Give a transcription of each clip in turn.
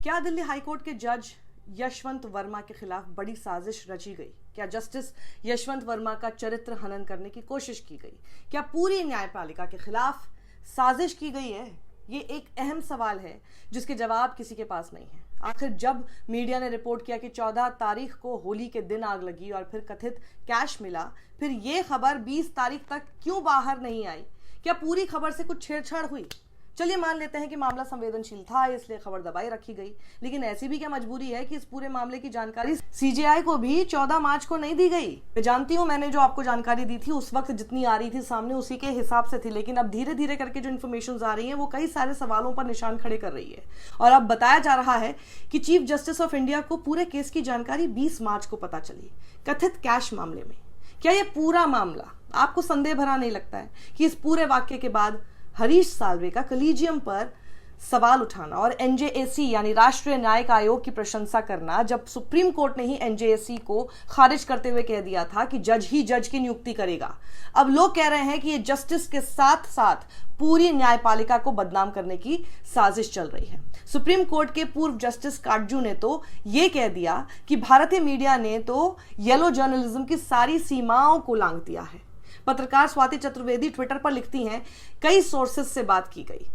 क्या दिल्ली हाईकोर्ट के जज यशवंत वर्मा के खिलाफ बड़ी साजिश रची गई? क्या जस्टिस यशवंत वर्मा का चरित्र हनन करने की कोशिश की गई? क्या पूरी न्यायपालिका के खिलाफ साजिश की गई है? ये एक अहम सवाल है जिसके जवाब किसी के पास नहीं है। आखिर जब मीडिया ने रिपोर्ट किया कि 14 तारीख को होली के दिन आग लगी और फिर कथित कैश मिला, फिर ये खबर 20 तारीख तक क्यों बाहर नहीं आई? क्या पूरी खबर से कुछ छेड़छाड़ हुई? चलिए मान लेते हैं कि मामला संवेदनशील था, इसलिए खबर दबाई रखी गई, लेकिन ऐसी भी क्या मजबूरी है कि इस पूरे मामले की जानकारी सीजेआई को भी 14 मार्च को नहीं दी गई? मैं जानती हूं, मैंने जो आपको जानकारी दी थी उस वक्त जितनी आ रही थी सामने उसी के हिसाब से थी, लेकिन अब धीरे धीरे करके जो इन्फॉर्मेशन आ रही है वो कई सारे सवालों पर निशान खड़े कर रही है। और अब बताया जा रहा है कि चीफ जस्टिस ऑफ इंडिया को पूरे केस की जानकारी 20 मार्च को पता चली, कथित कैश मामले में। क्या ये पूरा मामला आपको संदेह भरा नहीं लगता है कि इस पूरे वाक्य के बाद हरीश साल्वे का कलीजियम पर सवाल उठाना और एनजेएसी यानी राष्ट्रीय न्यायिक आयोग की प्रशंसा करना, जब सुप्रीम कोर्ट ने ही एनजेएसी को खारिज करते हुए कह दिया था कि जज ही जज की नियुक्ति करेगा, अब लोग कह रहे हैं कि ये जस्टिस के साथ साथ पूरी न्यायपालिका को बदनाम करने की साजिश चल रही है। सुप्रीम कोर्ट के पूर्व जस्टिस काटजू ने तो ये कह दिया कि भारतीय मीडिया ने तो येलो जर्नलिज्म की सारी सीमाओं को लांघ दिया है। पत्रकार स्वाति चतुर्वेदी ट्विटर पर लिखती हैं, कई सोर्सेज से बात की गई,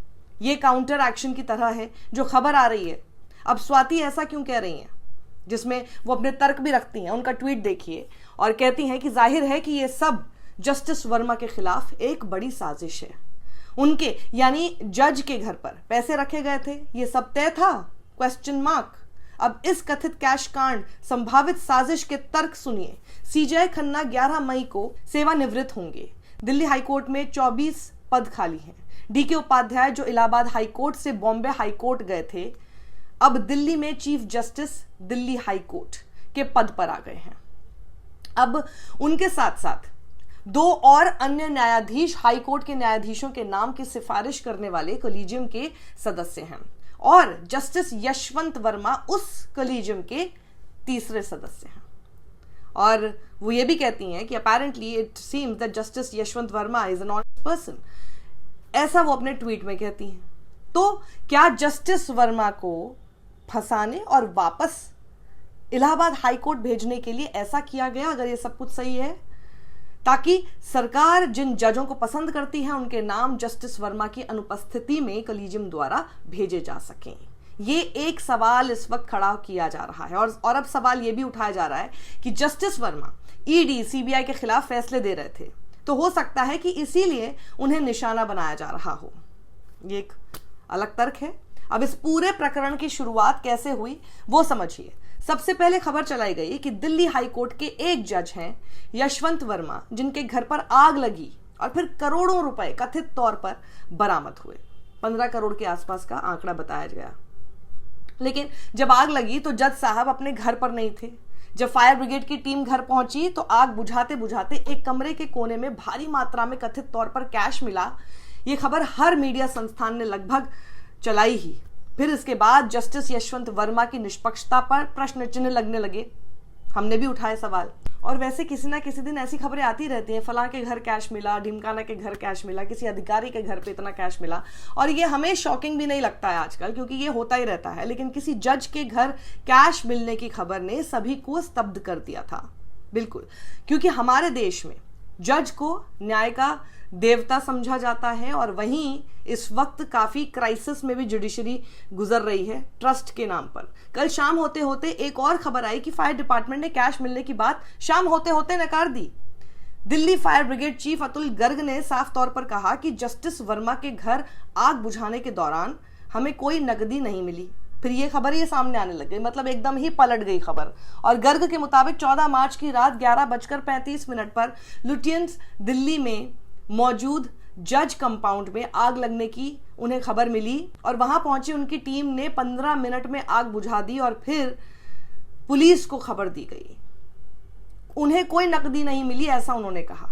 ये काउंटर एक्शन की तरह है जो खबर आ रही है। अब स्वाति ऐसा क्यों कह रही हैं, जिसमें वो अपने तर्क भी रखती हैं। उनका ट्वीट देखिए और कहती हैं कि जाहिर है कि ये सब जस्टिस वर्मा के खिलाफ एक बड़ी साजिश है। उनके यानी जज के घर पर पैसे रखे गए थे, ये सब तय था? Question mark. अब इस कथित कैश कांड संभावित साजिश के तर्क सुनिए। सीजेआई खन्ना 11 मई को सेवानिवृत्त होंगे। दिल्ली हाईकोर्ट में 24 पद खाली हैं। डीके उपाध्याय जो इलाहाबाद हाईकोर्ट से बॉम्बे हाईकोर्ट गए थे, अब दिल्ली में चीफ जस्टिस दिल्ली हाईकोर्ट के पद पर आ गए हैं। अब उनके साथ साथ 2 और अन्य न्यायाधीश हाईकोर्ट के न्यायाधीशों के नाम की सिफारिश करने वाले कॉलेजियम के सदस्य हैं और जस्टिस यशवंत वर्मा उस कॉलेजियम के तीसरे सदस्य हैं। और वो ये भी कहती हैं कि apparently it seems that justice Yashwant Verma is an honest person, ऐसा वो अपने ट्वीट में कहती हैं। तो क्या जस्टिस वर्मा को फंसाने और वापस इलाहाबाद हाईकोर्ट भेजने के लिए ऐसा किया गया, अगर ये सब कुछ सही है, ताकि सरकार जिन जजों को पसंद करती है उनके नाम जस्टिस वर्मा की अनुपस्थिति में कॉलेजियम द्वारा भेजे जा सकें? ये एक सवाल इस वक्त खड़ा किया जा रहा है। और अब सवाल ये भी उठाया जा रहा है कि जस्टिस वर्मा ईडी सीबीआई के खिलाफ फैसले दे रहे थे, तो हो सकता है कि इसीलिए उन्हें निशाना बनाया जा रहा हो। ये एक अलग तर्क है। अब इस पूरे प्रकरण की शुरुआत कैसे हुई वो समझिए। सबसे पहले खबर चलाई गई कि दिल्ली हाईकोर्ट के एक जज हैं यशवंत वर्मा, जिनके घर पर आग लगी और फिर करोड़ों रुपए कथित तौर पर बरामद हुए। 15 करोड़ के आसपास का आंकड़ा बताया गया। लेकिन जब आग लगी तो जज साहब अपने घर पर नहीं थे। जब फायर ब्रिगेड की टीम घर पहुंची तो आग बुझाते बुझाते एक कमरे के कोने में भारी मात्रा में कथित तौर पर कैश मिला। ये खबर हर मीडिया संस्थान ने लगभग चलाई ही। फिर इसके बाद जस्टिस यशवंत वर्मा की निष्पक्षता पर प्रश्न चिन्ह लगने लगे। हमने भी उठाए सवाल। और वैसे किसी ना किसी दिन ऐसी खबरें आती रहती हैं, फलां के घर कैश मिला, ढिमकाना के घर कैश मिला, किसी अधिकारी के घर पे इतना कैश मिला। और ये हमें शॉकिंग भी नहीं लगता है आजकल, क्योंकि ये होता ही रहता है। लेकिन किसी जज के घर कैश मिलने की खबर ने सभी को स्तब्ध कर दिया था। बिल्कुल, क्योंकि हमारे देश में जज को न्याय का देवता समझा जाता है और वहीं इस वक्त काफी क्राइसिस में भी जुडिशरी गुजर रही है ट्रस्ट के नाम पर। कल शाम होते होते एक और खबर आई कि फायर डिपार्टमेंट ने कैश मिलने की बात शाम होते होते नकार दी। Delhi fire brigade chief Atul Garg ने साफ तौर पर कहा कि जस्टिस वर्मा के घर आग बुझाने के दौरान हमें कोई नकदी नहीं मिली। फिर ये खबर ये सामने आने लग गई, मतलब एकदम ही पलट गई खबर। और गर्ग के मुताबिक 14 मार्च की रात 11:35 पर लुटियंस दिल्ली में मौजूद जज कंपाउंड में आग लगने की उन्हें खबर मिली और वहां पहुंची उनकी टीम ने 15 मिनट में आग बुझा दी और फिर पुलिस को खबर दी गई। उन्हें कोई नकदी नहीं मिली, ऐसा उन्होंने कहा।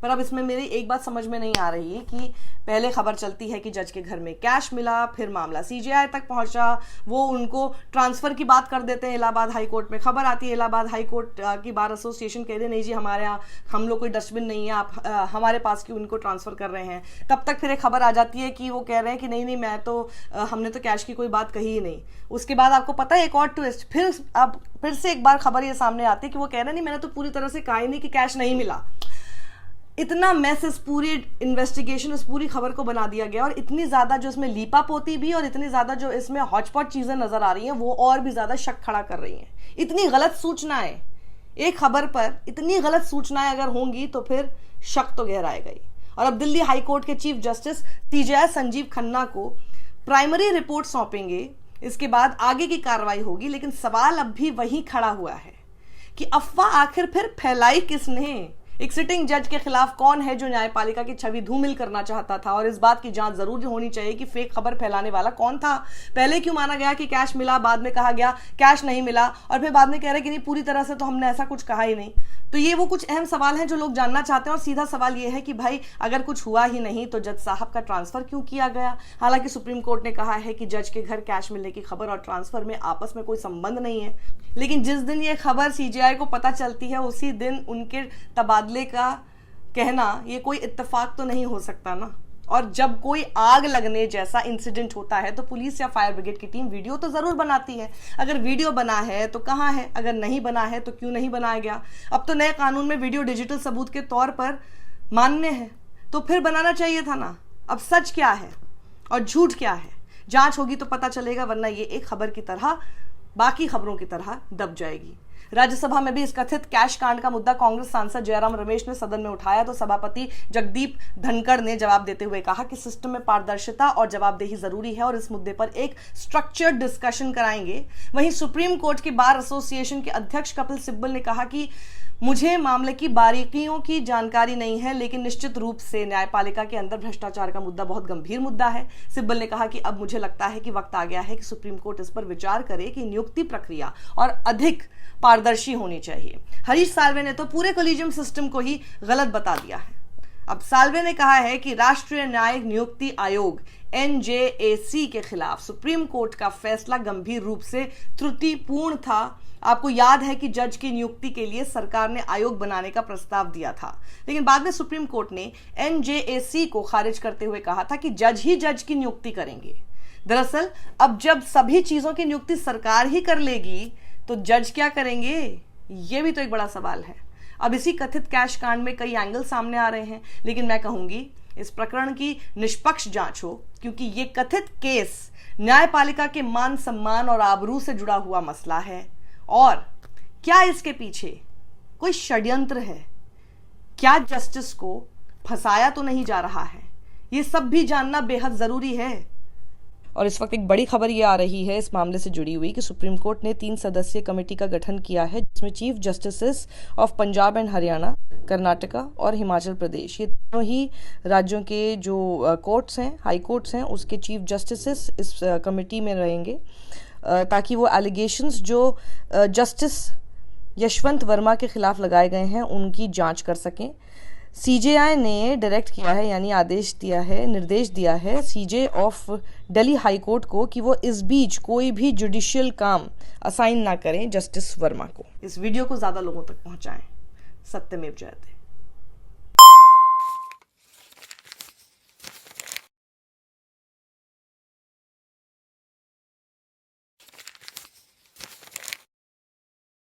पर अब इसमें मेरी एक बात समझ में नहीं आ रही है कि पहले खबर चलती है कि जज के घर में कैश मिला, फिर मामला सीजेआई तक पहुंचा, वो उनको ट्रांसफर की बात कर देते हैं इलाहाबाद हाई कोर्ट में, खबर आती है इलाहाबाद हाई कोर्ट की बार एसोसिएशन कह रहे नहीं जी हमारे यहाँ हम लोग कोई डस्टबिन नहीं है, आप हमारे पास क्यों उनको ट्रांसफर कर रहे हैं। तब तक फिर एक खबर आ जाती है कि वो कह रहे हैं कि नहीं मैं तो हमने तो कैश की कोई बात कही ही नहीं। उसके बाद आपको पता है एक और ट्विस्ट, फिर से एक बार खबर ये सामने आती है कि वो कह रहे हैं नहीं मैंने तो पूरी तरह से कहा ही नहीं कि कैश नहीं मिला। इतना मैस इस पूरी इन्वेस्टिगेशन, इस पूरी खबर को बना दिया गया और इतनी ज़्यादा जो इसमें लीपापोती भी और इतनी ज़्यादा जो इसमें हॉचपॉट चीज़ें नज़र आ रही हैं वो और भी ज़्यादा शक खड़ा कर रही हैं। इतनी गलत सूचनाएं, एक खबर पर इतनी गलत सूचनाएं अगर होंगी तो फिर शक तो गहराएगा ही। और अब दिल्ली हाई कोर्ट के chief justice CJI Sanjeev Khanna को प्राइमरी रिपोर्ट सौंपेंगे, इसके बाद आगे की कार्रवाई होगी। लेकिन सवाल अब भी वही खड़ा हुआ है कि अफवाह आखिर फिर फैलाई किसने। एक सिटिंग जज के खिलाफ कौन है जो न्यायपालिका की छवि धूमिल करना चाहता था, और इस बात की जांच जरूर होनी चाहिए कि फेक खबर फैलाने वाला कौन था। पहले क्यों माना गया कि कैश मिला, बाद में कहा गया कैश नहीं मिला, और फिर बाद में कह रहे कि नहीं पूरी तरह से तो हमने ऐसा कुछ कहा ही नहीं। तो ये वो कुछ अहम सवाल हैं जो लोग जानना चाहते हैं। और सीधा सवाल ये है कि भाई अगर कुछ हुआ ही नहीं तो जज साहब का ट्रांसफर क्यों किया गया। हालांकि सुप्रीम कोर्ट ने कहा है कि जज के घर कैश मिलने की खबर और ट्रांसफर में आपस में कोई संबंध नहीं है, लेकिन जिस दिन ये खबर सीजेआई को पता चलती है उसी दिन उनके तबादले का कहना ये कोई इत्तेफाक तो नहीं हो सकता ना। और जब कोई आग लगने जैसा इंसिडेंट होता है तो पुलिस या फायर ब्रिगेड की टीम वीडियो तो जरूर बनाती है। अगर वीडियो बना है तो कहाँ है, अगर नहीं बना है तो क्यों नहीं बनाया गया। अब तो नए कानून में वीडियो डिजिटल सबूत के तौर पर मान्य है, तो फिर बनाना चाहिए था ना। अब सच क्या है और झूठ क्या है, जांच होगी तो पता चलेगा, वरना ये एक खबर की तरह बाकी खबरों की तरह दब जाएगी। राज्यसभा में भी इस कथित कैश कांड का मुद्दा कांग्रेस सांसद जयराम रमेश ने सदन में उठाया तो सभापति जगदीप धनखड़ ने जवाब देते हुए कहा कि सिस्टम में पारदर्शिता और जवाबदेही जरूरी है और इस मुद्दे पर एक स्ट्रक्चर्ड डिस्कशन कराएंगे। वहीं सुप्रीम कोर्ट की बार एसोसिएशन के अध्यक्ष कपिल सिब्बल ने कहा कि मुझे मामले की बारीकियों की जानकारी नहीं है, लेकिन निश्चित रूप से न्यायपालिका के अंदर भ्रष्टाचार का मुद्दा बहुत गंभीर मुद्दा है। सिब्बल ने कहा कि अब मुझे लगता है कि वक्त आ गया है कि सुप्रीम कोर्ट इस पर विचार करे कि नियुक्ति प्रक्रिया और अधिक पारदर्शी होनी चाहिए। हरीश साल्वे ने तो पूरे कॉलेजियम सिस्टम को ही गलत बता दिया है। अब साल्वे ने कहा है कि राष्ट्रीय न्यायिक नियुक्ति आयोग NJAC के खिलाफ सुप्रीम कोर्ट का फैसला गंभीर रूप से त्रुटिपूर्ण था। आपको याद है कि जज की नियुक्ति के लिए सरकार ने आयोग बनाने का प्रस्ताव दिया था, लेकिन बाद में सुप्रीम कोर्ट ने NJAC को खारिज करते हुए कहा था कि जज ही जज की नियुक्ति करेंगे। दरअसल अब जब सभी चीजों की नियुक्ति सरकार ही कर लेगी तो जज क्या करेंगे, ये भी तो एक बड़ा सवाल है। अब इसी कथित कैश कांड में कई एंगल सामने आ रहे हैं, लेकिन मैं कहूंगी इस प्रकरण की निष्पक्ष जांच हो, क्योंकि ये कथित केस न्यायपालिका के मान सम्मान और आबरू से जुड़ा हुआ मसला है। और क्या इसके पीछे कोई षड्यंत्र है, क्या जस्टिस को फंसाया तो नहीं जा रहा है, ये सब भी जानना बेहद जरूरी है। और इस वक्त एक बड़ी खबर ये आ रही है इस मामले से जुड़ी हुई कि सुप्रीम कोर्ट ने 3 सदस्यीय कमेटी का गठन किया है, जिसमें chief justices of Punjab and Haryana, Karnataka और हिमाचल प्रदेश, ये तीनों ही राज्यों के जो कोर्ट्स हैं, हाई कोर्ट्स हैं, उसके चीफ जस्टिसेस इस कमेटी में रहेंगे, ताकि वो एलिगेशंस जो जस्टिस यशवंत वर्मा के खिलाफ लगाए गए हैं उनकी जांच कर सकें। सीजेआई ने डायरेक्ट किया है, यानी आदेश दिया है, निर्देश दिया है सीजे ऑफ दिल्ली हाई कोर्ट को कि वो इस बीच कोई भी जुडिशियल काम असाइन ना करें जस्टिस वर्मा को। इस वीडियो को ज़्यादा लोगों तक पहुंचाएं। सत्यमेव जयते।